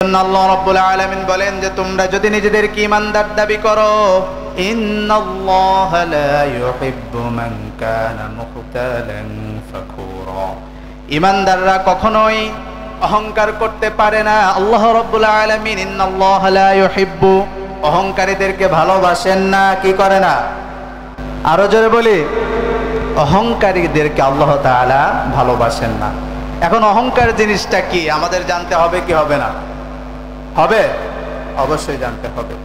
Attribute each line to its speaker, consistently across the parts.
Speaker 1: আল্লাহ রাব্বুল আলামিন বলেন যে তোমরা যদি নিজেদেরকে ঈমানদার দাবি করো, ইন্নাল্লাহা লা ইউহিব্বু মান কানা মুখতালান ফাখুরা। ঈমানদাররা কখনোই অহংকার করতে পারে না। আল্লাহ রাব্বুল আলামিন ইন্নাল্লাহা লা ইউহিব্বু, অহংকারীদেরকে ভালোবাসেন না। কি করে না? আরো জোরে বলি, অহংকারীদেরকে আল্লাহ তাআলা ভালোবাসেন না। এখন অহংকার জিনিসটা কি আমাদের জানতে হবে কি হবে না? হবে, অবশ্যই জানতে হবে।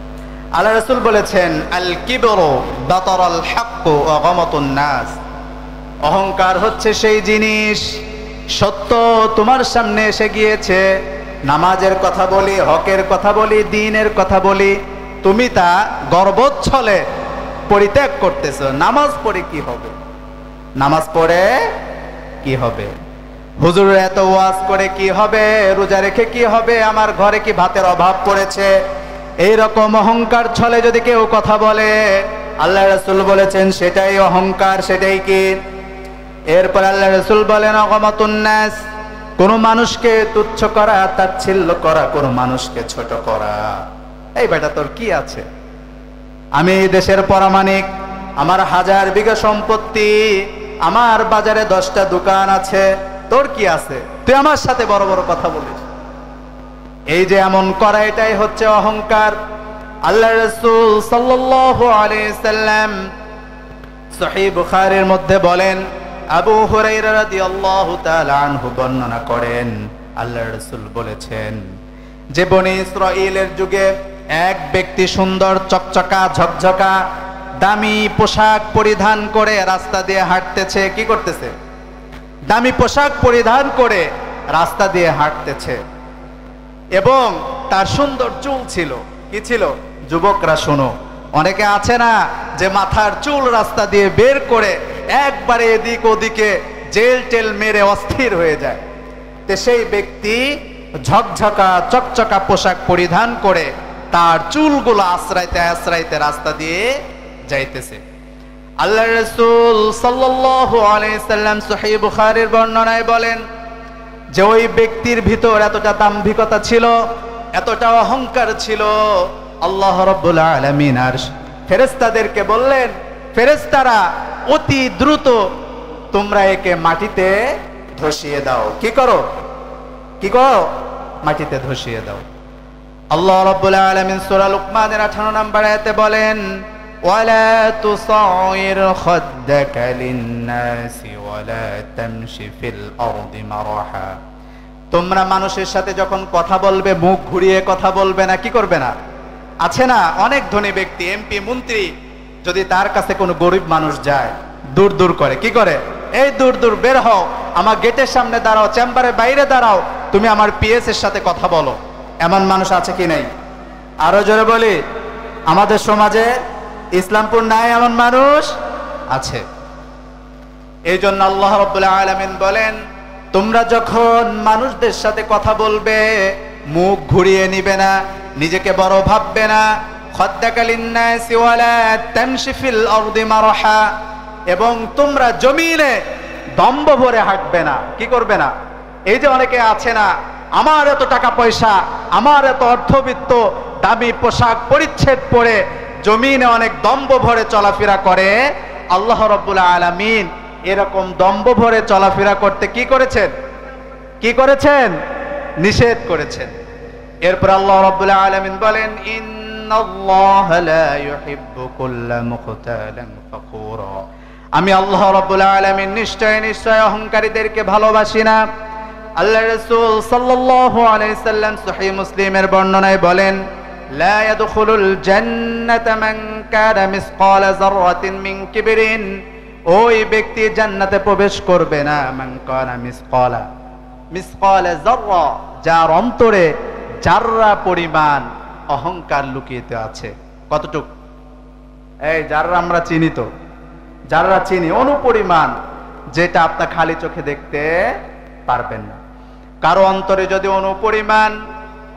Speaker 1: আল্লাহ রাসূল বলেছেন, আল কিবরু বাতারাল হক ওয়া গামাতুন নাস। অহংকার হচ্ছে সেই জিনিস, সত্য তোমার সামনে এসে গিয়েছে, নামাজের কথা বলি, হকের কথা বলি, দ্বীনের কথা বলি, তুমি তা গর্বচ্ছলে পরিত্যাগ করতেছো। নামাজ পড়ে কি হবে? নামাজ পড়ে কি হবে? হুজুরের এত ওয়াজ করে কি হবে? রোজা রেখে কি হবে? আমার ঘরে কি ভাতের অভাব পড়েছে? এইরকম অহংকার ছলে যদি কেউ কথা বলে, আল্লাহ রাসূল বলেছেন সেটাই অহংকার। সেটাই কি? এরপর আল্লাহ রাসূল বলেন, অগমাতুন নাস, কোন মানুষকে তুচ্ছ করা, তাচ্ছিল্য করা, কোন মানুষকে ছোট করা। এই বেটা তোর কি আছে? আমি দেশের পরামানিক, আমার 1000 বিঘা সম্পত্তি, আমার বাজারে 10টা দোকান আছে, তোর কি আছে? তুই আমার সাথে বড় বড় কথা বলিস। এই যে এমন করা, এটাই হচ্ছে অহংকার। আল্লাহ রাসূল সাল্লাল্লাহু আলাইহি সাল্লাম সহিহ বুখারীর মধ্যে বলেন, আবু হুরায়রা রাদিয়াল্লাহু তাআলা আনহু বর্ণনা করেন, আল্লাহ রাসূল বলেছেন যে বনি ইসরাঈলের যুগে এক ব্যক্তি সুন্দর চকচকা ঝকঝকা দামি পোশাক পরিধান করে রাস্তা দিয়ে হাঁটতেছে। কি করতেছে? দামি পোশাক পরিধান করে রাস্তা দিয়ে হাঁটতেছে, এবং তার সুন্দর চুল ছিল। কি ছিল? যুবকরা শোনো, অনেকে আছে না যে মাথার চুল রাস্তা দিয়ে বের করে একবারে এদিক ওদিকে জেল টেল মেরে অস্থির হয়ে যায়। তো সেই ব্যক্তি ঝকঝকা চকচকা পোশাক পরিধান করে তার চুলগুলো আশ্রাইতে আশ্রাইতে রাস্তা দিয়ে যাইতেছে। আল্লাহ রাসূল সাল্লাল্লাহু আলাইহি সাল্লাম সহিহ বুখারীর বর্ণনায় বলেন যে ওই ব্যক্তির ভিতর এতটা দাম্ভিকতা ছিল, এতটা অহংকার ছিল, আল্লাহ রাব্বুল আলামিন আর ফেরেশতাদেরকে বললেন, ফেরেশতারা অতি দ্রুত তোমরা একে মাটিতে ধসিয়ে দাও। কি করো? কি করো? মাটিতে ধসিয়ে দাও। আল্লাহ রাব্বুল আলামিন সূরা লুকমানের 18 নম্বর আয়াতে বলেন, ওয়ালা তুসাইর খাদ্দাকা লিন-নাসি ওয়ালা তামশি ফিল আরদি মারহা। তোমরা মানুষের সাথে যখন কথা বলবে মুখ ঘুরিয়ে কথা বলবে না। কি করবে না? আছে না অনেক ধনী ব্যক্তি, এমপি, মন্ত্রী, যদি তার কাছে কোনো গরিব মানুষ যায়, দূর দূর করে। কি করে? এই দূর দূর বের হও, আমার গেটের সামনে দাঁড়াও, চেম্বারের বাইরে দাঁড়াও, তুমি আমার পিএস এর সাথে কথা বলো। এমন মানুষ আছে কি নাই? আরো জোরে বলি, আমাদের সমাজে ইসলামপুর নাই এমন মানুষ আছে। এই জন্য আল্লাহ রাব্বুল আলামিন বলেন, তোমরা যখন মানুষদের সাথে কথা বলবে মুখ ঘুরিয়ে নিবে না, নিজেকে বড় ভাববে না। খাদ্দাকা লিন-নাসি ওয়ালা তামশি ফিল আরদি মারহা, এবং তোমরা জমিনে দম্ভ ভরে হাঁটবে না। কি করবে না? এই যে অনেকে আছে না, আমার এত টাকা পয়সা, আমার এত অর্থবিত্ত, দামি পোশাক পরিচ্ছদ পরে জমিনে অনেক দম্ভ ভরে চলাফেরা করে। আল্লাহ রাব্বুল আলামিন এরকম দম্ভ ভরে চলাফেরা করতে কি করেছেন? কি করেছেন? নিষেধ করেছেন। এরপর আল্লাহ রাব্বুল আলামিন বলেন, ইন্নাল্লাহা লা ইউহিব্বু কুল্লা মুখতালান ফাখুরা। আমি আল্লাহ রাব্বুল আলামিন নিশ্চয় নিশ্চয় অহংকারীদেরকে ভালোবাসি না। আল্লাহ রাসূল সাল্লাল্লাহু আলাইহি সাল্লাম সহিহ মুসলিমের বর্ণনায় বলেন, লা ইয়াদখুলুল জান্নাতা মান কানা মিসকালা যাররাতিন মিন কিবরিন। ওই ব্যক্তি জান্নাতে প্রবেশ করবে না, মান কানা মিসকালা যাররা, যার অন্তরে জাররা পরিমাণ অহংকার লুকিয়ে আছে। কতটুক? এই জাররা আমরা চিনি তো, জাররা চিনি, অনুপরিমাণ, যেটা আপনি খালি চোখে দেখতে পারবেন না। কারো অন্তরে যদি অনুপরিমাণ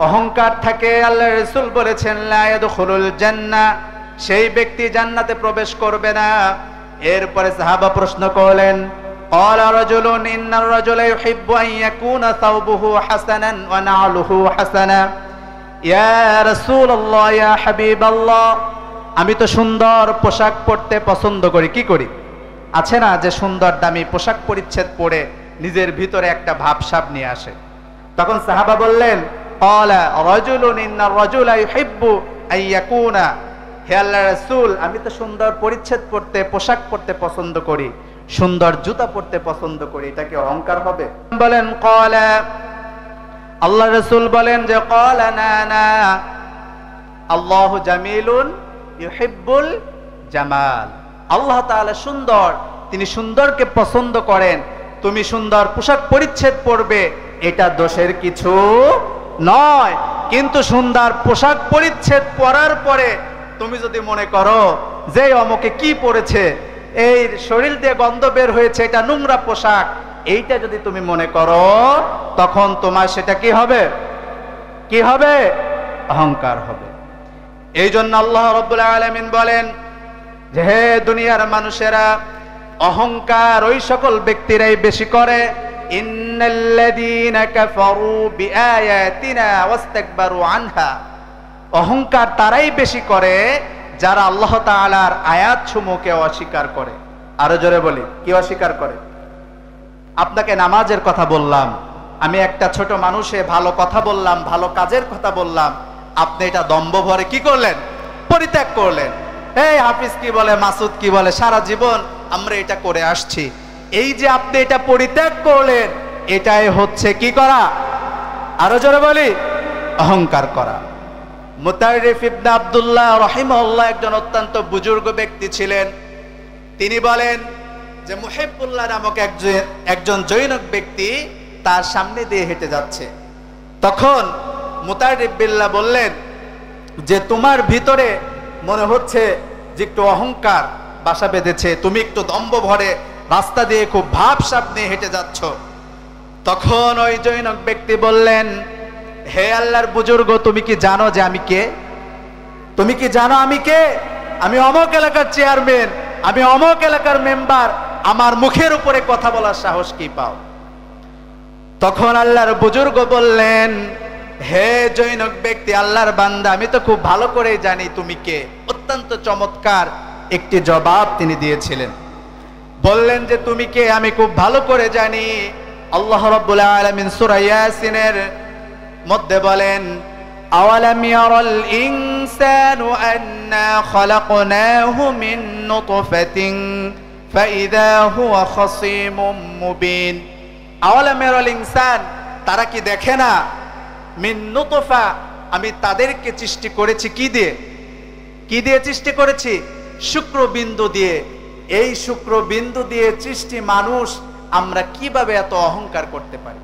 Speaker 1: অহংকার থাকে, আল্লাহ রাসূল বলেছেন, লা ইয়াদখুলুল জান্নাহ, সেই ব্যক্তি জান্নাতে প্রবেশ করবে না। এরপরে সাহাবা প্রশ্ন করলেন, قال رجل إن الرجل يحب أن يكون ثوبه حسنا ونعله حسنا يا رسول الله يا حبيب الله আমি তো সুন্দর পোশাক পরতে পছন্দ করি। কি করি? আছে না যে সুন্দর দামি পোশাক পরিচ্ছদ পরে নিজের ভিতরে একটা ভাবসাব নিয়ে আসে। তখন সাহাবা বললেন, ক্বালা রাজুলুন ইন্নার রাজুলা ইউহিব্বু আন ইয়াকুনা, হে আল্লাহর রাসূল আমি তো সুন্দর পরিচ্ছদ পরতে পোশাক পরতে পছন্দ করি, সুন্দর জুতা পরতে পছন্দ করি, এটা কি অহংকার হবে? বলেন ক্বালা, আল্লাহর রাসূল বলেন যে ক্বালা না না, আল্লাহু জামিলুন ইউহিব্বুল জামাল, আল্লাহ তাআলা সুন্দর, তিনি সুন্দরকে পছন্দ করেন। তুমি সুন্দর পোশাক পরিচ্ছদ পরবে এটা দোষের কিছু নয়, কিন্তু সুন্দর পোশাক পরিচ্ছদ পরার পরে তুমি যদি মনে করো যে অমুকে কি পরেছে, এই শরীর দিয়ে গন্ধ বের হয়েছে, এটা নোংরা পোশাক, এইটা যদি তুমি মনে করো তখন তোমার সেটা কি হবে? কি হবে? অহংকার হবে। এই জন্য আল্লাহ রাব্বুল আলামিন বলেন যে হে দুনিয়ার মানুষেরা, অহংকার ওই সকল ব্যক্তিরাই বেশি করে, ইন্নাল্লাযীনা কাফারু বিআয়াতিনা ওয়াস্তাকবারু আনহা, অহংকার তারাই বেশি করে যারা আল্লাহ তাআলার আয়াতসমূহকে অস্বীকার করে। আরো জোরে বলি, কি অস্বীকার করে? আপনাকে নামাজের কথা বললাম, আমি একটা ছোট মানুষে ভালো কথা বললাম, ভালো কাজের কথা বললাম, আপনি এটা দম্ভ ভরে কি করলেন? পরিত্যাগ করলেন। এই হাফিজ কি বলে, মাসুদ কি বলে, সারা জীবন আমরা এটা করে আসছি, এই যে আপনি এটা পরিত্যাগ করলেন, এটাই হচ্ছে কি করা? আরো জোরে বলি, অহংকার করা। মুতারিফ ইবনে আব্দুল্লাহ রাহিমাহুল্লাহ একজন অত্যন্ত বুজুর্গ ব্যক্তি ছিলেন। তিনি বলেন যে মুহিবুল্লাহ নামক একজন জৈনক ব্যক্তি তার সামনে দিয়ে হেঁটে যাচ্ছে। তখন মুতারিফ বিল্লাহ বললেন যে তোমার ভিতরে মনে হচ্ছে যে একটু অহংকার বাসা বেঁধেছে, তুমি একটু দম্ভ ভরে রাস্তা দিয়ে খুব ভাবসাব নিয়ে হেঁটে যাচ্ছ। তখন ওই জৈনক ব্যক্তি বললেন, হে আল্লাহর বুজুর্গ, তুমি কি জানো যে আমি কে? তুমি কি জানো আমি কে? আমি অমুক এলাকার চেয়ারম্যান, আমি অমুক এলাকার মেম্বার, আমার মুখের উপরে কথা বলার সাহস কি পাও? তখন আল্লাহর বুজুর্গ বললেন, হে জৈনক ব্যক্তি, আল্লাহর বান্দা, আমি তো খুব ভালো করেই জানি তুমি কে। অত্যন্ত চমৎকার একটি জবাব তিনি দিয়েছিলেন। বললেন যে তুমি কে আমি খুব ভালো করে জানি। আল্লাহ রাব্বুল আলামিন সূরা ইয়াসিনের মধ্যে বলেন, আওয়ালাম ইয়ারাল ইনসানু আন্না খালাকনাহু মিন নুতফাতিন ফাইযা হুয়া খাসীমুম মুবিন। আওয়ালাম ইয়ারাল ইনসান, তারা কি দেখে না? মিন নুতফা, আমি তাদেরকে সৃষ্টি করেছি কি দিয়ে? কি দিয়ে সৃষ্টি করেছি? শুক্রবিন্দু দিয়ে। এই শুক্রবিন্দু দিয়ে সৃষ্টি মানুষ, আমরা কিভাবে এত অহংকার করতে পারি?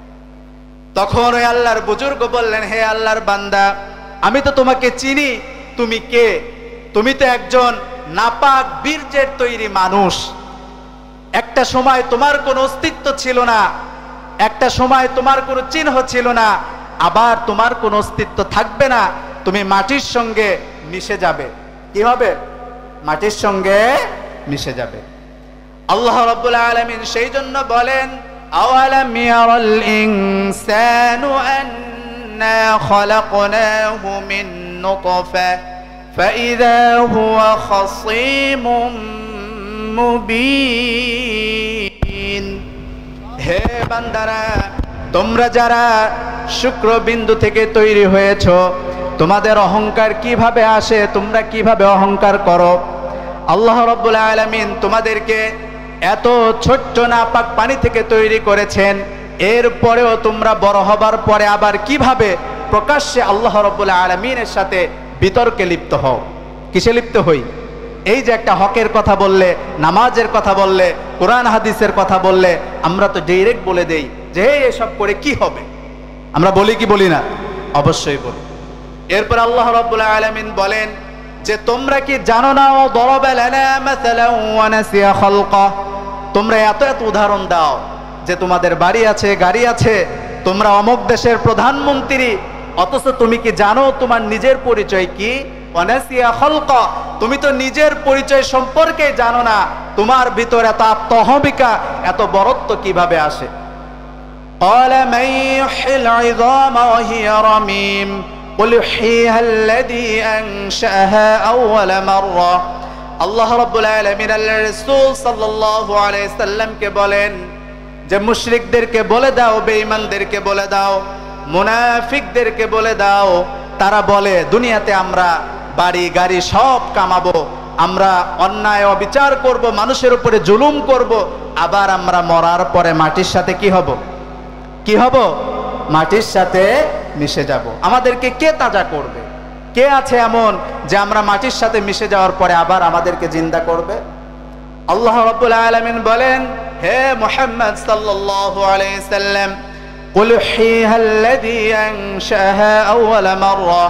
Speaker 1: তখন ওই আল্লাহর বুজুর্গ বললেন, হে আল্লাহর বান্দা, আমি তো তোমাকে চিনি, তুমি কে? তুমি তো একজন নাপাক বীর্যের তৈরি মানুষ। একটা সময় তোমার কোনো অস্তিত্ব ছিল না, একটা সময় তোমার কোনো চিহ্ন ছিল না, আবার তোমার কোনো অস্তিত্ব থাকবে না, তুমি মাটির সঙ্গে মিশে যাবে। কি হবে? মাটির সঙ্গে মিশে যাবে। আল্লাহ রাব্বুল আলামিন সেই জন্য বলেন, আওয়ালাম ইয়ারাল ইনসানু আন্না খালাকনাহু মিন নুতফা ফাইযা হুয়া খাসীমুম মুবিন। হে বান্দারা, তোমরা যারা শুক্রবিন্দু থেকে তৈরি হয়েছো, তোমাদের অহংকার কিভাবে আসে? তোমরা কিভাবে অহংকার করো? আল্লাহ রাব্বুল আলামিন তোমাদেরকে এত ছোট্ট নাপাক পানি থেকে তৈরি করেছেন, এরপরেও তোমরা বড় হবার পরে আবার কিভাবে প্রকাশ্যে আল্লাহ রাব্বুল আলামিনের সাথে বিতর্কে লিপ্ত হও? কিসে লিপ্ত হই? এই যে একটা হকের কথা বললে, নামাজের কথা বললে, কোরআন হাদিসের কথা বললে, আমরা তো ডাইরেক্ট বলে দেই যে এসব করে কি হবে। আমরা বলি কি বলি না? অবশ্যই বলি। এরপর আল্লাহ রাব্বুল আলামিন বলেন যে তোমরা কি জানো না, ও দরাবা লানা মাসালান ওয়া নাসিয়া খালকা, তোমরা এত এত উদাহরণ দাও যে তোমাদের বাড়ি আছে, গাড়ি আছে, তোমরা অমুক দেশের প্রধানমন্ত্রী, অথচ তুমি কি জানো তোমার নিজের পরিচয় কি? ওয়া নাসিয়া খালকা, তুমি তো নিজের পরিচয় সম্পর্কে জানো না, তোমার ভিতরে এত আত্মহমিকা, এত বরত্ব কিভাবে আসে? قال من يحيي العظام وهي رميم قل يحييها الذي أنشأها أول مرة। আল্লাহ রাব্বুল আলামিন আল্লাহর রাসূল সাল্লাল্লাহু আলাইহি সাল্লামকে বলেন যে মুশরিকদেরকে বলে দাও, বেঈমানদেরকে বলে দাও, মুনাফিকদেরকে বলে দাও, তারা বলে দুনিয়াতে আমরা বাড়ি গাড়ি সব কামাবো, আমরা অন্যায় অবিচার করব, মানুষের উপরে জুলুম করব, আবার আমরা মরার পরে মাটির সাথে কি হব? কি হব? মাটির সাথে মিশে যাব। আমাদেরকে কে তাজা করবে? কে আছে এমন যে আমরা মাটির সাথে মিশে যাওয়ার পরে আবার আমাদেরকে জিন্দা করবে? আল্লাহ রাব্বুল আলামিন বলেন, হে মুহাম্মদ সাল্লাল্লাহু আলাইহি সাল্লাম, কুল হিয়াল্লাযী আনশাহা আউয়াল মাররা,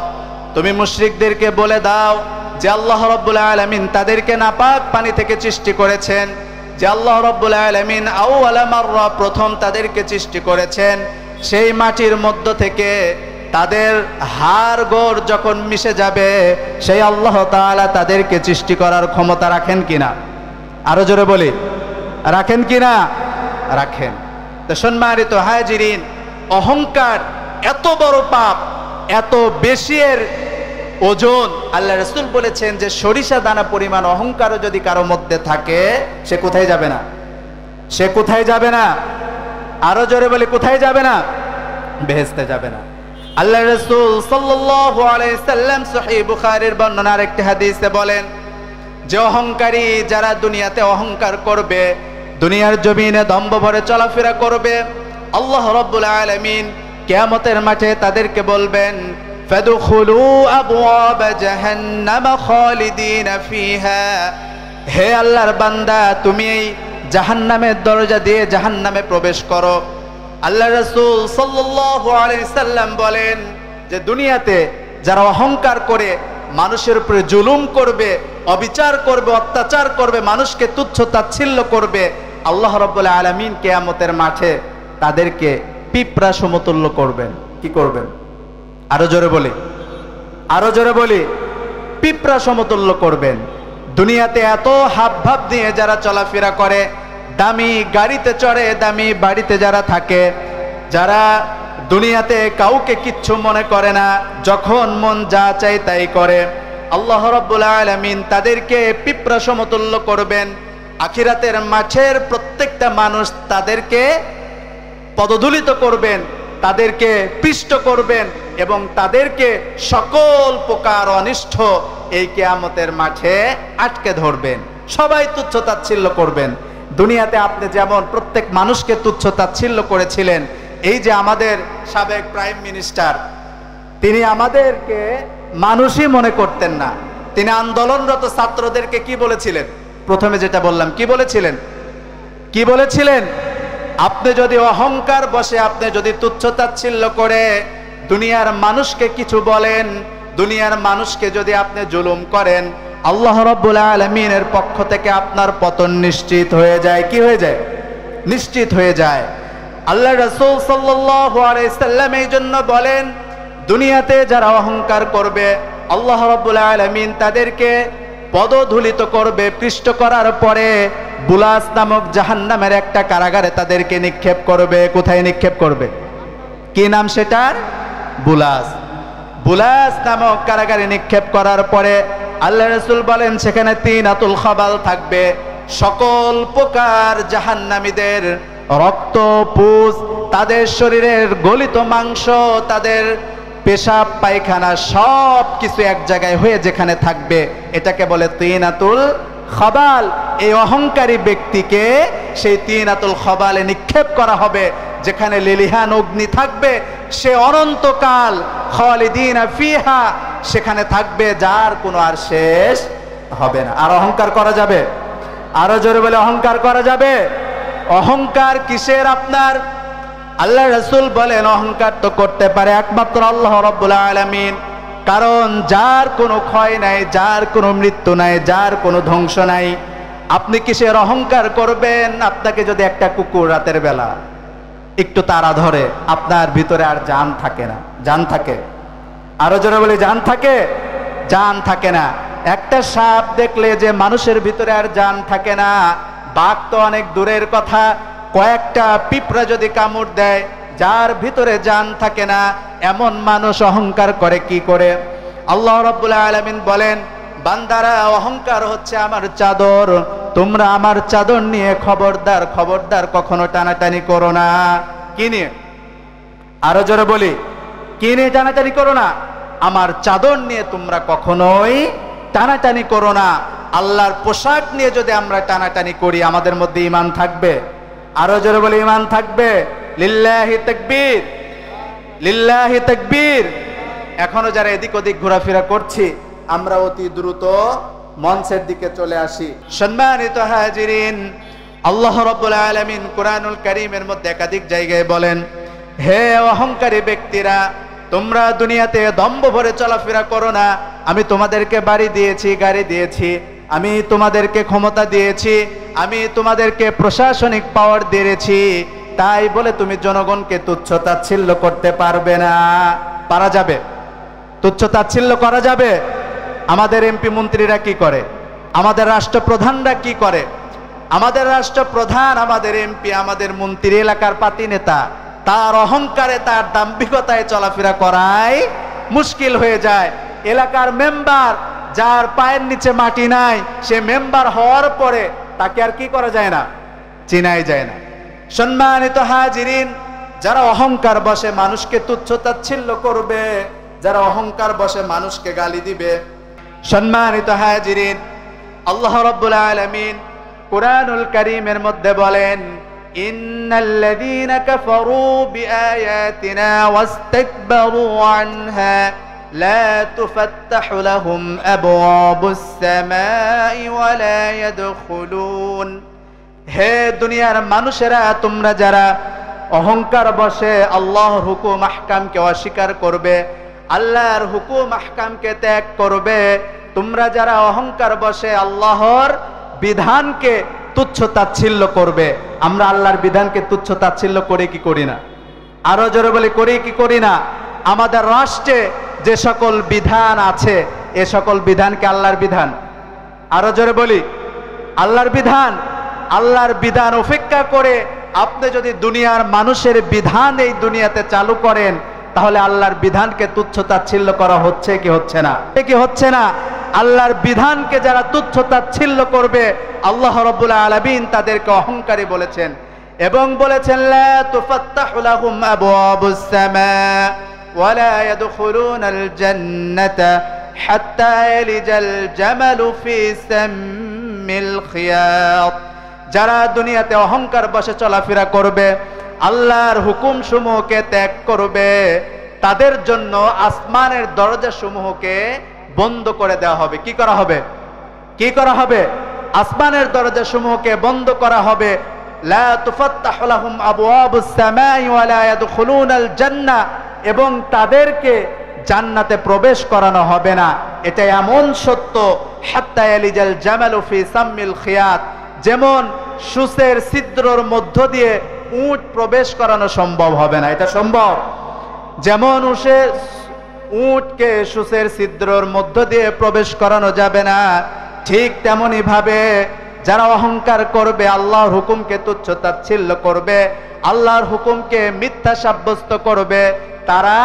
Speaker 1: তুমি মুশরিকদেরকে বলে দাও যে আল্লাহ রাব্বুল আলামিন তাদেরকে নাপাক পানি থেকে সৃষ্টি করেছেন, যে আল্লাহ রাব্বুল আলামিন আউয়াল মাররা প্রথম তাদেরকে সৃষ্টি করেছেন, সেই মাটির মধ্য থেকে তাদের হাড় গোড় যখন মিশে যাবে, সেই আল্লাহ তাআলা তাদেরকে সৃষ্টি করার ক্ষমতা রাখেন কিনা? আরো জোরে বলি, রাখেন কিনা? রাখেন। তো সম্মানিত হাজিরিন, অহংকার এত বড় পাপ, এত বেশি এর ওজন। আল্লাহ রাসূল বলেছেন যে সরিষা দানা পরিমাণ অহংকারও যদি কারো মধ্যে থাকে, সে কোথায় যাবে না? সে কোথায় যাবে না? আরো জোরে বলি, কোথায় যাবে না? বেহেশতে যাবে না। আল্লাহ রাসূল সাল্লাল্লাহু আলাইহি সাল্লাম সহিহ বুখারীর বর্ণনা আরেকটি হাদিসে বলেন যে অহংকারী যারা দুনিয়াতে অহংকার করবে, দুনিয়ার জমিনে দম্ভ ভরে চলাফেরা করবে, আল্লাহ রাব্বুল আলামিন কিয়ামতের মাঠে তাদেরকে বলবেন, ফাদখুলু আবওয়াব জাহান্নাম খালিদিনা ফিহা, হে আল্লাহর বান্দা তুমি এই জাহান্নামের দরজা দিয়ে জাহান্নামে প্রবেশ করো। আল্লাহ রাসূল সাল্লাল্লাহু আলাইহি সাল্লাম বলেন যে দুনিয়াতে যারা অহংকার করে মানুষের উপরে জুলুম করবে, অবিচার করবে, অত্যাচার করবে, মানুষকে তুচ্ছ তাচ্ছিল্য করবে, আল্লাহ রাব্বুল আলামিন কিয়ামতের মাঠে তাদেরকে পিঁপড়া সমতুল্য করবেন। কি করবেন? আরো জোরে বলি, আরো জোরে বলি, পিঁপড়া সমতুল্য করবেন। দুনিয়াতে এত হাব ভাব দিয়ে যারা চলাফেরা করে, দামি গাড়িতে চড়ে, দামি বাড়িতে যারা থাকে, যারা দুনিয়াতে কাউকে কিচ্ছু মনে করে না, যখন মন যা চাই তাই করে, আল্লাহ রাব্বুল আলামিন তাদেরকে পিঁপড়া সমতুল্য করবেন। আখিরাতের মাঠের প্রত্যেকটা মানুষ তাদেরকে পদধূলিত করবেন, তাদেরকে পিষ্ট করবেন এবং তাদেরকে সকল প্রকার অনিষ্ট এই কিয়ামতের মাঠে আটকে ধরবেন। সবাই তুচ্ছ তাচ্ছিল্য করবেন। দুনিয়াতে আপনি যেমন প্রত্যেক মানুষকে তুচ্ছ তাচ্ছিল্য করেছিলেন, এই যে আমাদের সাবেক প্রাইম মিনিস্টার, তিনি আমাদেরকে মানুষই মনে করতেন না। তিনি আন্দোলনরত ছাত্রদেরকে কি বলেছিলেন? প্রথমে যেটা বললাম, কি বলেছিলেন? কি বলেছিলেন? আপনি যদি অহংকার বসে, আপনি যদি তুচ্ছ তাচ্ছিল্য করে দুনিয়ার মানুষকে কিছু বলেন, দুনিয়ার মানুষকে যদি আপনি জুলুম করেন, আল্লাহ রাব্বুল আলামিনের পক্ষ থেকে আপনার পতন নিশ্চিত হয়ে যায়। কি হয়ে যায়? নিশ্চিত হয়ে যায়। আল্লাহ রাসূল সাল্লাল্লাহু আলাইহি সাল্লাম এই জন্য বলেন, দুনিয়াতে যারা অহংকার করবে, আল্লাহ রাব্বুল আলামিন তাদেরকে পদধূলিত করবে। পৃষ্ঠ করার পরে বুলাস নামক জাহান্নামের একটা কারাগারে তাদেরকে নিক্ষেপ করবে। কোথায় নিক্ষেপ করবে? কি নাম সেটার? বুলাস। বুলাস নামক কারাগারে নিক্ষেপ করার পরে আল্লাহ রাসূল বলেন সেখানে তিনাতুল খাবাল থাকবে। সকল প্রকার জাহান্নামীদের রক্ত, পুজ, তাদের শরীরের গলিত মাংস, তাদের পেশাব পায়খানা সব কিছু এক জায়গায় হয়ে যেখানে থাকবে, এটাকে বলে তিনাতুল খাবাল। এই অহংকারী ব্যক্তিকে সেই তিনাতুল খাবালে নিক্ষেপ করা হবে, যেখানে লিলিহান অগ্নি থাকবে, সে অনন্তকাল খালিদিনা ফিহা সেখানে থাকবে, যার কোনো আর শেষ হবে না। আর অহংকার করা যাবে? আরো জোরে বলে, অহংকার করা যাবে? অহংকার কিসের আপনার? আল্লাহ রাসূল বলেন অহংকার তো করতে পারে একমাত্র আল্লাহ রাব্বুল আলামিন, কারণ যার কোনো ক্ষয় নাই, যার কোনো মৃত্যু নাই, যার কোনো ধ্বংস নাই। আপনি কিসের অহংকার করবেন? আপনাকে যদি একটা কুকুর রাতের বেলা একটু তাড়া ধরে, আপনার ভিতরে আর জান থাকে না? জান থাকে? আরো জোরে বলে, জান থাকে? জান থাকে না। একটা সাপ দেখলে যে মানুষের ভিতরে আর জান থাকে না, বাঘ তো অনেক দূরের কথা, কয়েকটা পিঁপড়া যদি কামড় দেয় যার ভিতরে জান থাকে না, এমন মানুষ অহংকার করে কি করে? আল্লাহ রাব্বুল আলামিন বলেন, বান্দারা অহংকার হচ্ছে আমার চাদর, তোমরা আমার চাদর নিয়ে খবরদার খবরদার কখনো টানাটানি করো না। কি নিয়ে? আরো জোরে বলি, কি নিয়ে টানাটানি করো না? আমার চাদর নিয়ে তোমরা কখনোই টানাটানি করো না। আল্লাহর পোশাক নিয়ে যদি আমরা টানাটানি করি আমাদের মধ্যে ঈমান থাকবে? আরো জোরে বলি, ঈমান থাকবে? লিল্লাহি তাকবীর, লিল্লাহি তাকবীর। এখনো যারা এদিক ওদিক ঘোরাফেরা করছি, আমরা অতি দ্রুত মঞ্চের দিকে চলে আসি। সম্মানিত হাজিরিন, আল্লাহ রাব্বুল আলামিন কুরআনুল কারীমের মধ্যে একাধিক জায়গায় বলেন, হে অহংকারী ব্যক্তিরা, তোমরা দুনিয়াতে দম্ভ ভরে চলাফেরা করো না। আমি তোমাদেরকে বাড়ি দিয়েছি, গাড়ি দিয়েছি, আমি তোমাদেরকে ক্ষমতা দিয়েছি, আমি তোমাদেরকে প্রশাসনিক পাওয়ার দিয়েছি, তাই বলে তুমি জনগণকে তুচ্ছ তাচ্ছিল্য করতে পারবে না। পারা যাবে? তুচ্ছ তাচ্ছিল্য করা যাবে? আমাদের এমপি মন্ত্রীরা কি করে? আমাদের রাষ্ট্রপ্রধানরা কি করে? আমাদের রাষ্ট্রপ্রধান, আমাদের এমপি, আমাদের মন্ত্রী এলাকার পাতি নেতা, তার অহংকারে, তার দাম্ভিকতায় চলাফেরা করাই মুশকিল হয়ে যায়। এলাকার মেম্বার, যার পায়ের নিচে মাটি নাই, সে মেম্বার হওয়ার পরে তাকে আর কি করা যায় না? চিনাই যায় না। সম্মানিত হাজিরিন, যারা অহংকার বসে মানুষকে তুচ্ছ তাচ্ছিল্য করবে, যারা অহংকার বসে মানুষকে গালি দিবে, সম্মানিত হাজিরিন, আল্লাহ রাব্বুল আলামিন কুরআনুল কারীমের মধ্যে বলেন, ইন্নাল্লাযীনা কাফারু বিআয়াতিনা ওয়াস্তাকবারু আনহা লা তুফাত্তাহু লাহুম আবওয়াবুস সামাই ওয়া লা ইয়াদখুলুন। হে দুনিয়ার মানুষেরা, তোমরা যারা অহংকার বসে আল্লাহর হুকুম আহকামকে অস্বীকার করবে, আল্লাহর হুকুম আহকামকে ত্যাগ করবে, তোমরা যারা অহংকার বসে আল্লাহর বিধানকে তুচ্ছ তাচ্ছিল্য করবে। আমরা আল্লাহর বিধানকে তুচ্ছ তাচ্ছিল্য করি কি করি না? আরো জোরে বলি, করি কি করি না? আমাদের রাষ্ট্রে যে সকল বিধান আছে, এ সকল বিধানকে আল্লাহর বিধান? আরো জোরে বলি, আল্লাহর বিধান। আল্লাহর বিধান উপেক্ষা করে আপনি যদি দুনিয়ার মানুষের বিধান এই দুনিয়াতে চালু করেন, তাহলে আল্লাহর বিধানকে তুচ্ছ তাচ্ছিল্য করা হচ্ছে কি হচ্ছে না? কি হচ্ছে না? আল্লাহর বিধানকে যারা তুচ্ছ তাচ্ছিল্য করবে, আল্লাহ রাব্বুল আলামিন তাদেরকে অহংকারী বলেছেন এবং বলেছেন, লা তুফাত্তাহু লাহুম আবওয়াবুস সামা ওয়া লা ইয়াদখুলুনাল জান্নাতা হাত্তা ইয়ালিজাল জামালু ফি সাম্মিল খিয়াত। যারা দুনিয়াতে অহংকার বসে চলাফেরা করবে, আল্লাহর হুকুম সমূহকে ত্যাগ করবে, তাদের জন্য আসমানের দরজা সমূহকে বন্ধ করে দেওয়া হবে। কি করা হবে? কি করা হবে? আসমানের দরজা সমূহকে বন্ধ করা হবে। লা তুফাত্তাহু লাহুম আবওয়াবুস সামাই ওয়া লা ইয়াদখুলুনাল জান্নাহ, এবং তাদেরকে জান্নাতে প্রবেশ করানো হবে না। এটা এমন সত্য, হাত্তা ইয়ালিজাল জামালু ফি সাম্মিল খিয়াত, যেমন সূচের ছিদ্রর মধ্য দিয়ে উট প্রবেশ করানো সম্ভব হবে না। এটা সম্ভব? যেমন উটকে সূচের ছিদ্রর মধ্য দিয়ে প্রবেশ করানো যাবে না, ঠিক তেমনি ভাবে যারা অহংকার করবে, আল্লাহর হুকুমকে তুচ্ছ তাচ্ছিল্য করবে, আল্লাহর হুকুমকে মিথ্যা সাব্যস্ত করবে, তারা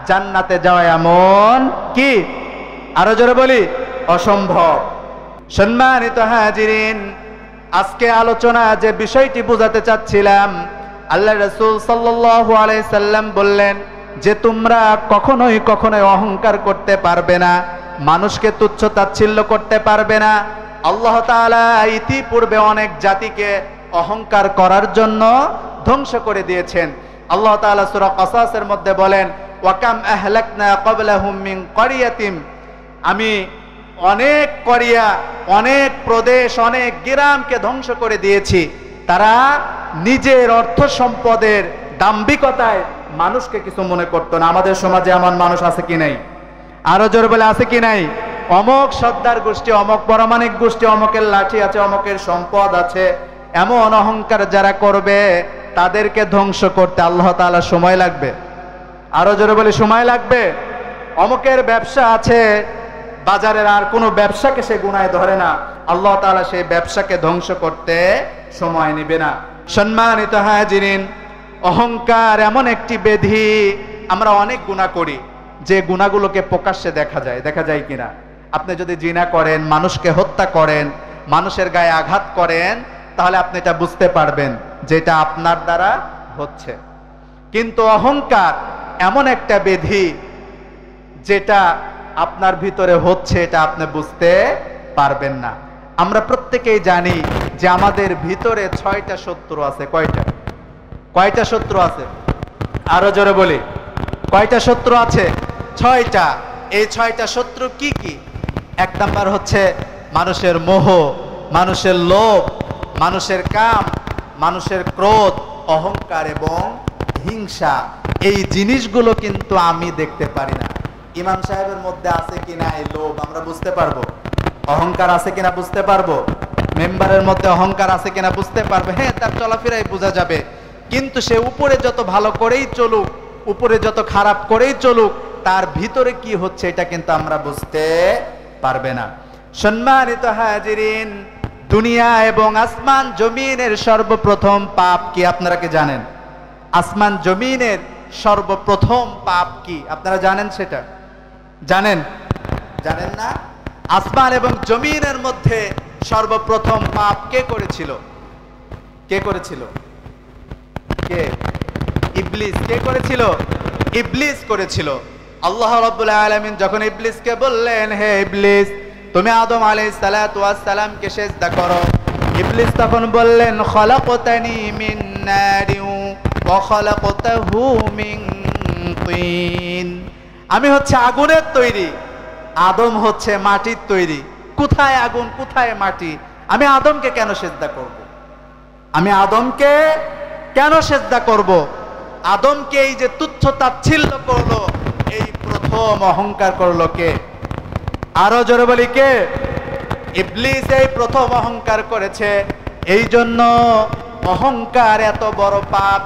Speaker 1: জান্নাতে যাওয়া এমন কি? আরো জোরে বলি, অসম্ভব। সম্মানিত হাজিরিন, আজকে আলোচনা যে বিষয়টি বোঝাতে চাচ্ছিলাম, আল্লাহ রাসূল সাল্লাল্লাহু আলাইহি সাল্লাম বললেন যে তোমরা কখনোই কখনোই অহংকার করতে পারবে না, মানুষকে তুচ্ছ তাচ্ছিল্য করতে পারবে না। আল্লাহ তাআলা ইতিপূর্বে অনেক জাতিকে অহংকার করার জন্য ধ্বংস করে দিয়েছেন। আল্লাহ তাআলা সূরা কাসাসের মধ্যে বলেন, ওয়া কাম আহলাকনা ক্বাবলাহুম মিন ক্বরিয়াতিন, আমি অনেক করিয়া, অনেক প্রদেশ, অনেক গ্রামকে ধ্বংস করে দিয়েছি, তারা নিজের অর্থ সম্পদের দাম্ভিকতায় মানুষকে কিছু মনে করতো না। আমাদের সমাজে এমন মানুষ আছে কি নাই? আরো জোরে বলে, আছে কি নাই? অমক সর্দার গোষ্ঠী, অমক পরমাণিক গোষ্ঠী, অমকের লাঠি আছে, অমকের সম্পদ আছে, এমন অহংকার যারা করবে তাদেরকে ধ্বংস করতে আল্লাহ তাআলা সময় লাগবে। আরো জোরে বলে, সময় লাগবে। অমকের ব্যবসা আছে, বাজারের আর কোনো ব্যবসাকে সে গুনায় ধরে না, আল্লাহ তাআলা সেই ব্যবসাকে ধ্বংস করতে সময় নেবে না। সম্মানিত হাজিরিন, অহংকার এমন একটি ব্যাধি, আমরা অনেক গুনাহ করি যে গুনাহগুলোকে প্রকাশ্যে দেখা যায় কিনা। আপনি যদি জিনা করেন, মানুষকে হত্যা করেন, মানুষের গায়ে আঘাত করেন, তাহলে আপনি এটা বুঝতে পারবেন যে এটা আপনার দ্বারা হচ্ছে। কিন্তু অহংকার এমন একটা ব্যাধি যেটা আপনার ভিতরে হচ্ছে, এটা আপনি বুঝতে পারবেন না। আমরা প্রত্যেকেই জানি যে আমাদের ভিতরে 6টা শত্রু আছে। কয়টা শত্রু আছে? আরো জোরে বলি, কয়টা শত্রু আছে? 6টা। এই 6টা শত্রু কি কি? 1 নাম্বার হচ্ছে মানুষের মোহ, মানুষের লোভ, মানুষের কাম, মানুষের ক্রোধ, অহংকার এবং হিংসা। এই জিনিসগুলো কিন্তু আমি দেখতে পারি না। ইমাম সাহেবের মধ্যে আছে কিনা এই লোভ আমরা বুঝতে পারবো, অহংকার আছে কিনা বুঝতে পারবো, মেম্বারের মধ্যে অহংকার আছে কিনা বুঝতে পারবে। হ্যাঁ, তার চলাফেরাই বোঝা যাবে। কিন্তু সে উপরে যত ভালো করেই চলুক, উপরে যত খারাপ করেই চলুক, তার ভিতরে কি হচ্ছে এটা কিন্তু আমরা বুঝতে পারবে না। সম্মানিত হাজিরিন, দুনিয়া এবং আসমান জমিনের সর্বপ্রথম পাপ কি আপনারা কি জানেন? আসমান জমিনের সর্বপ্রথম পাপ কি আপনারা জানেন? সেটা জানেন না? আসমান এবং জমিনের মধ্যে সর্বপ্রথম পাপ কে করেছিল? ইবলিস। কে করেছিল? ইবলিস করেছিল। আল্লাহ রাব্বুল আলামিন যখন ইবলিসকে বললেন, হে ইবলিস, তুমি আদম আলাইহিস সালাতু ওয়াস সালামকে সিজদা করো, ইবলিস তখন বললেন, খলাকতানি মিন নারিন ওয়া খলাকতাহু মিন তিন। আমি হচ্ছে আগুনের তৈরি, আদম হচ্ছে মাটির তৈরি। কোথায় আগুন, কোথায় মাটি? আমি আদমকে কেন সিজদা করব? আদমকে এই যে তুচ্ছ তাচ্ছিল্য করলো, এই প্রথম অহংকার করলো কে? আরো জোরে বলি কে? ইবলিস এই প্রথম অহংকার করেছে। এই জন্য অহংকার এত বড় পাপ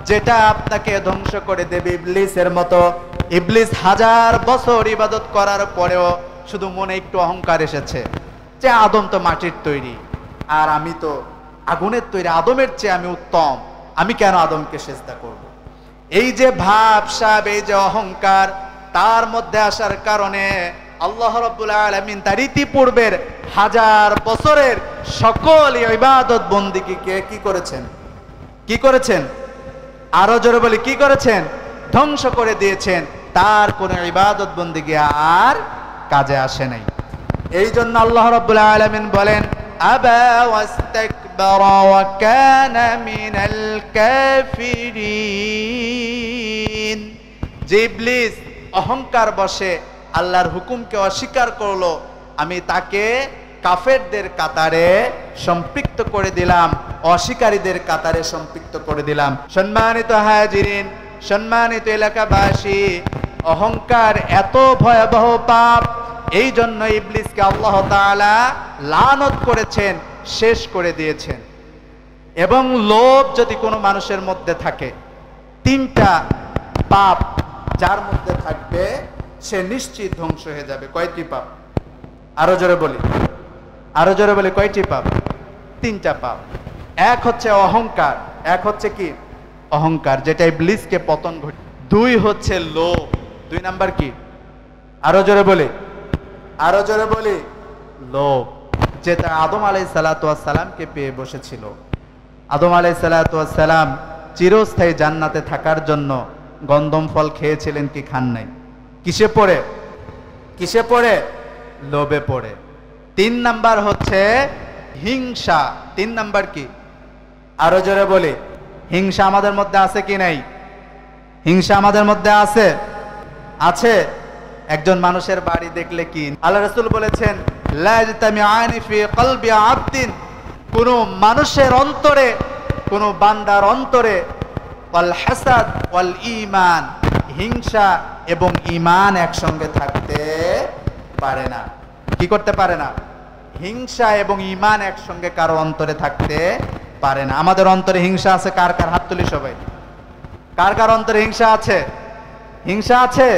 Speaker 1: যেটা আপনাকে ধ্বংস করে দেবে। ইবলিসের মতো ইবলিস 1000 বছর ইবাদত করার পরেও শুধু মনে একটু অহংকার এসেছে যে আদম তো মাটির তৈরি আর আমি তো আগুনের তৈরি, আদমের চেয়ে আমি উত্তম, আমি কেন আদমকে সিজদা করব? এই যে ভাবসাব, এই যে অহংকার তার মধ্যে আসার কারণে আল্লাহ রাব্বুল আলামিন তার ইতিপূর্বের 1000 বছরের সকল ইবাদত বন্দেগীকে কি করেছেন? আরো জোরে বলি কি করেছেন? ধ্বংস করে দিয়েছেন। তার কোন ইবাদত বন্দেগী আর কাজে আসে নাই। এই জন্য আল্লাহ রাব্বুল আলামিন বলেন, আবা ওয়াস্তাকবারা ওয়া কানা মিনাল কাফিরিন। যে ইবলিস অহংকার বশে আল্লাহর হুকুমকে অস্বীকার করলো, আমি তাকে কাফেরদের কাতারে সম্পৃক্ত করে দিলাম, অস্বীকারীদের কাতারে সম্পৃক্ত করে দিলাম। সম্মানিত হাজিরিন, সম্মানিত এলাকাবাসী, অহংকার এত ভয়াবহ পাপ, এই জন্য ইবলিসকে আল্লাহ তাআলা লানত করেছেন, শেষ করে দিয়েছেন। এবং লোভ যদি কোনো মানুষের মধ্যে থাকে, 3টা পাপ যার মধ্যে থাকবে সে নিশ্চিত ধ্বংস হয়ে যাবে। কয়টি পাপ? আরো জোরে বলি কয়টি পাপ? 3টা পাপ। এক হচ্ছে অহংকার, এক হচ্ছে কি? অহংকার, যেটা ইবলিসকে পতন ঘটে। 2 হচ্ছে লোভ। 2 নাম্বার কি? আরো জোরে বলি লোভ, যেটা আদম আলাইহিস সালাতু ওয়াস সালামকে পেয়ে বসেছিল। আদম আলাইহিস সালাতু ওয়াস সালাম চিরস্থায়ী জান্নাতে থাকার জন্য গন্ধম ফল খেয়েছিলেন কি খান নাই? কিসে পড়ে? লোভে পড়ে। 3 নাম্বার হচ্ছে হিংসা। 3 নাম্বার কি? আরো জোরে বলি, হিংসা আমাদের মধ্যে আছে কি নাই? হিংসা আমাদের মধ্যে আছে। একজন মানুষের বাড়ি দেখলে কি আল্লাহ রাসূল বলেছেন, লা ইয়াজতামিআনি ফি কলবি আবদিন, কোন মানুষের অন্তরে, কোন বান্দার অন্তরে ওয়াল হাসাদ ওয়াল ঈমান, হিংসা এবং ঈমান একসঙ্গে থাকতে পারে না। কি করতে পারে না? হিংসা এবং ঈমান একসঙ্গে কারো অন্তরে থাকতে পারে না। আমাদের অন্তরে হিংসা আছে কার কার? হাত তুলি সবাই। কার কার অন্তরে হিংসা আছে?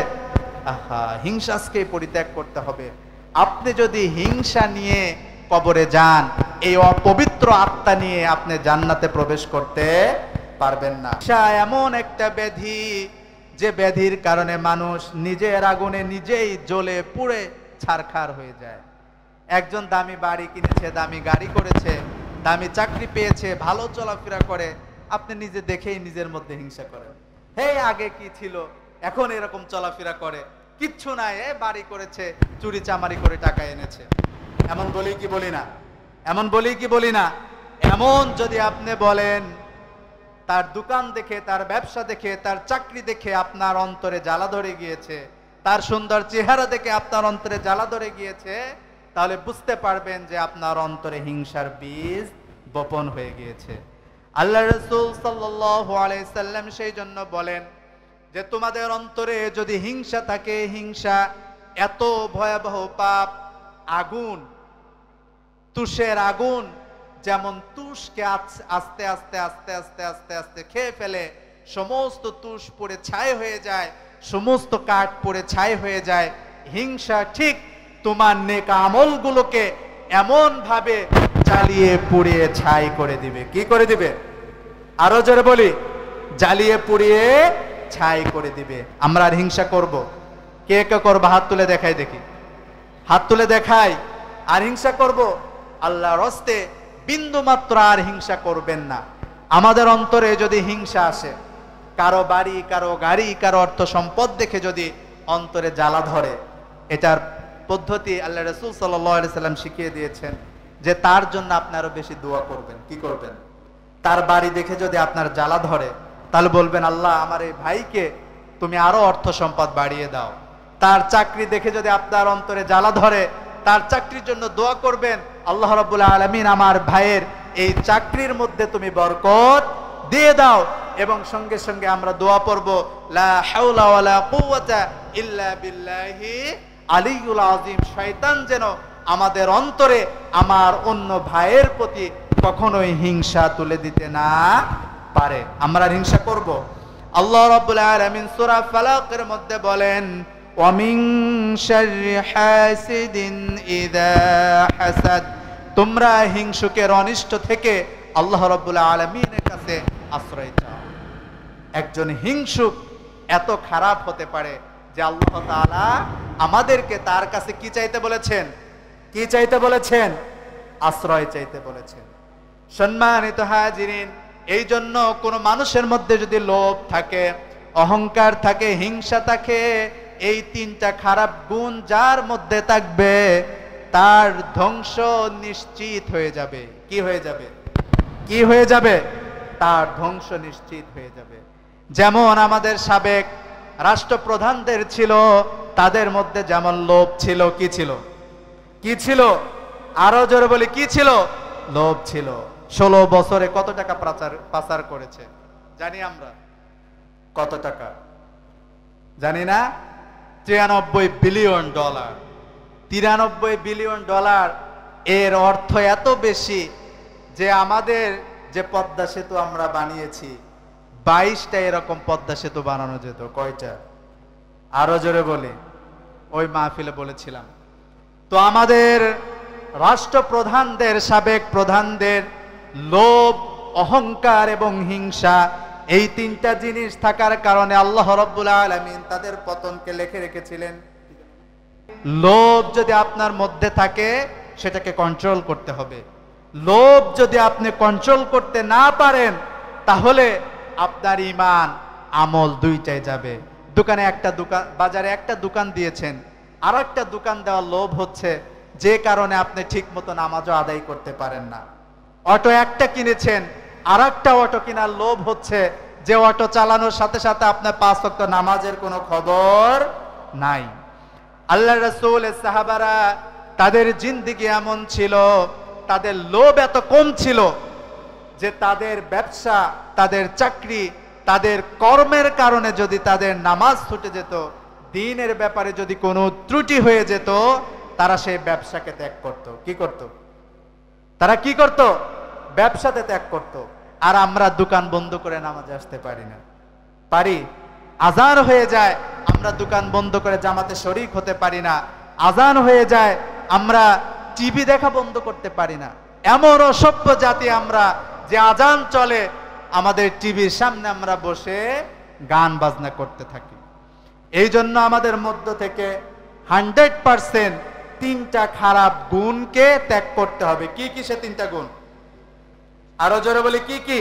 Speaker 1: আহা, হিংসাকে পরিত্যাগ করতে হবে। আপনি যদি হিংসা নিয়ে কবরে যান, এই অপবিত্র আত্মা নিয়ে আপনি জান্নাতে প্রবেশ করতে পারবেন না। হিংসা এমন একটা ব্যাধি, যে ব্যাধির কারণে মানুষ নিজের আগুনে নিজেই জ্বলে পুড়ে ছারখার হয়ে যায়। একজন দামি বাড়ি কিনেছে, দামি গাড়ি করেছে, দামি চাকরি পেয়েছে, ভালো চলাফেরা করে, আপনি নিজে দেখেই নিজের মধ্যে হিংসা করেন। হে, আগে কি ছিল, এখন এরকম চলাফেরা করে, কিচ্ছু নাই, বাড়ি করেছে, চুরি চামারি করে টাকা এনেছে। এমন বলি কি বলি না? এমন বলি কি বলি না? এমন যদি আপনি বলেন, তার দোকান দেখে, তার ব্যবসা দেখে, তার চাকরি দেখে আপনার অন্তরে জ্বালা ধরে গিয়েছে, তার সুন্দর চেহারা দেখে আপনার অন্তরে জ্বালা ধরে গিয়েছে, তাহলে বুঝতে পারবেন যে আপনার অন্তরে হিংসার বীজ বপন হয়ে গিয়েছে। আল্লাহ রাসূল সাল্লাল্লাহু আলাইহি সাল্লাম সেই জন্য বলেন যে তোমাদের অন্তরে যদি হিংসা থাকে, হিংসা এত ভয়াবহ পাপ, আগুন, তুষের আগুন যেমন তুষকে আস্তে আস্তে আস্তে আস্তে আস্তে আস্তে খেয়ে ফেলে, সমস্ত তুষ পড়ে ছাই হয়ে যায়, সমস্ত কাঠ পড়ে ছাই হয়ে যায়, হিংসা ঠিক তোমার নেক আমলগুলোকে এমন ভাবে জ্বালিয়ে পুড়িয়ে ছাই করে দিবে। কি করে দিবে? আরো জোরে বলি, জ্বালিয়ে পুড়িয়ে ছাই করে দিবে। আমরা আর হিংসা করব? কে কে করবো? হাত তুলে দেখাই দেখি, হাত তুলে দেখাই। আর হিংসা করব? আল্লাহর হস্তে বিন্দু মাত্র আর হিংসা করবেন না। আমাদের অন্তরে যদি হিংসা আসে, কারো বাড়ি, কারো গাড়ি, কারো অর্থ সম্পদ দেখে যদি অন্তরে জ্বালা ধরে, এটার পদ্ধতি আল্লাহ রাসূল সাল্লাল্লাহু আলাইহি সাল্লাম শিখিয়ে দিয়েছেন যে তার জন্য আপনি আরো বেশি দোয়া করবেন। কি করবেন? তার বাড়ি দেখে যদি আপনার জ্বালা ধরে, তাহলে বলবেন, আল্লাহ আমার এই ভাইকে তুমি আরো অর্থ সম্পদ বাড়িয়ে দাও। তার চাকরি দেখে যদি আপনার অন্তরে জ্বালা ধরে, তার চাকরির জন্য দোয়া করবেন, আল্লাহ রাব্বুল আলামিন আমার ভাইয়ের এই চাকরির মধ্যে তুমি বরকত দিয়ে দাও। এবং সঙ্গে সঙ্গে আমরা দোয়া পড়ব, লা হাওলা ওয়ালা কুওয়াতা ইল্লা বিল্লাহি আলিয়্যুল আযীম। শয়তান যেন আমাদের অন্তরে আমার অন্য ভাইয়ের প্রতি কখনোই হিংসা তুলে দিতে না পারে। আমরা হিংসা করব? আল্লাহ রাব্বুল আলামিন সূরা ফালাকের মধ্যে বলেন, ওয়া মিন শাররি হাসিদিন ইযা হাসাদ। তোমরা হিংসুকের অনিষ্ট থেকে আল্লাহ রাব্বুল আলামিনের কাছে আশ্রয় চাও। একজন হিংসুক এত খারাপ হতে পারে যে আল্লাহ তাআলা আমাদেরকে তার কাছে কি চাইতে বলেছেন? কি চাইতে বলেছেন? আশ্রয় চাইতে বলেছেন। সম্মানিত হাজিরিন, এই জন্য কোন মানুষের মধ্যে যদি লোভ থাকে, অহংকার থাকে, হিংসা থাকে, এই তিনটা খারাপ গুণ যার মধ্যে থাকবে, তার ধ্বংস নিশ্চিত হয়ে যাবে। কি হয়ে যাবে? কি হয়ে যাবে? তার ধ্বংস নিশ্চিত হয়ে যাবে। যেমন আমাদের সাবেক রাষ্ট্রপ্রধানদের ছিল, তাদের মধ্যে যেমন লোভ ছিল। কি ছিল? কি ছিল? আরো জোরে বলি, কি ছিল? লোভ ছিল। 16 বছরে কত টাকা পাচার করেছে জানি আমরা? কত টাকা জানি না? 93 বিলিয়ন ডলার। 93 billion dollar. এর অর্থ এত বেশি যে আমাদের যে পদ্মা সেতু আমরা বানিয়েছি, 22টা এরকম পদ্মা সেতু বানানো যেত। কয়টা? আরো জোরে বলি, ওই মাহফিলে বলেছিলাম। তো আমাদের রাষ্ট্রপ্রধানদের, সাবেক প্রধানদের লোভ, অহংকার এবং হিংসা, এই তিনটা জিনিস থাকার কারণে আল্লাহ রাব্বুল আলামিন তাদের পতনকে লিখে রেখেছিলেন। লোভ যদি আপনার মধ্যে থাকে, সেটাকে কন্ট্রোল করতে হবে। লোভ যদি আপনি কন্ট্রোল করতে না পারেন, তাহলে আপনার ঈমান, আমল দুইটাই যাবে। বাজারে একটা দোকান দিয়েছেন, আর একটা দোকান দেওয়ার লোভ হচ্ছে, যে কারণে আপনি ঠিক মতো নামাজও আদায় করতে পারেন না। অটো একটা কিনেছেন, আর একটা অটো কেনার লোভ হচ্ছে, যে অটো চালানোর সাথে সাথে আপনার 5 ওয়াক্ত নামাজের কোনো খবর নাই। আল্লাহ রাসূল, সাহাবারা, তাদের জিন্দেগি এমন ছিল, তাদের লোভ এত কম ছিল যে তাদের ব্যবসা, তাদের চাকরি, তাদের কর্মের কারণে যদি তাদের নামাজ ছুটে যেত, দ্বীনের ব্যাপারে যদি কোনো ত্রুটি হয়ে যেত, তারা সেই ব্যবসাকে ত্যাগ করত। কি করত? তারা কি করত? ব্যবসাতে ত্যাগ করত। আর আমরা দোকান বন্ধ করে নামাজে আসতে পারি না? পারি? আজান হয়ে যায়, আমরা দোকান বন্ধ করে জামাতে শরীক হতে পারি না। আজান হয়ে যায় আমরা টিভি দেখা বন্ধ করতে পারি না। এমন অসভ্য জাতি আমরা যে আজান চলে আমাদের টিভির সামনে আমরা বসে গান বাজনা করতে থাকি। এই জন্য আমাদের মধ্য থেকে 100% 3টা খারাপ গুণকে ত্যাগ করতে হবে। কি কি সে 3টা গুণ? আরো জোরে বলি কি কি?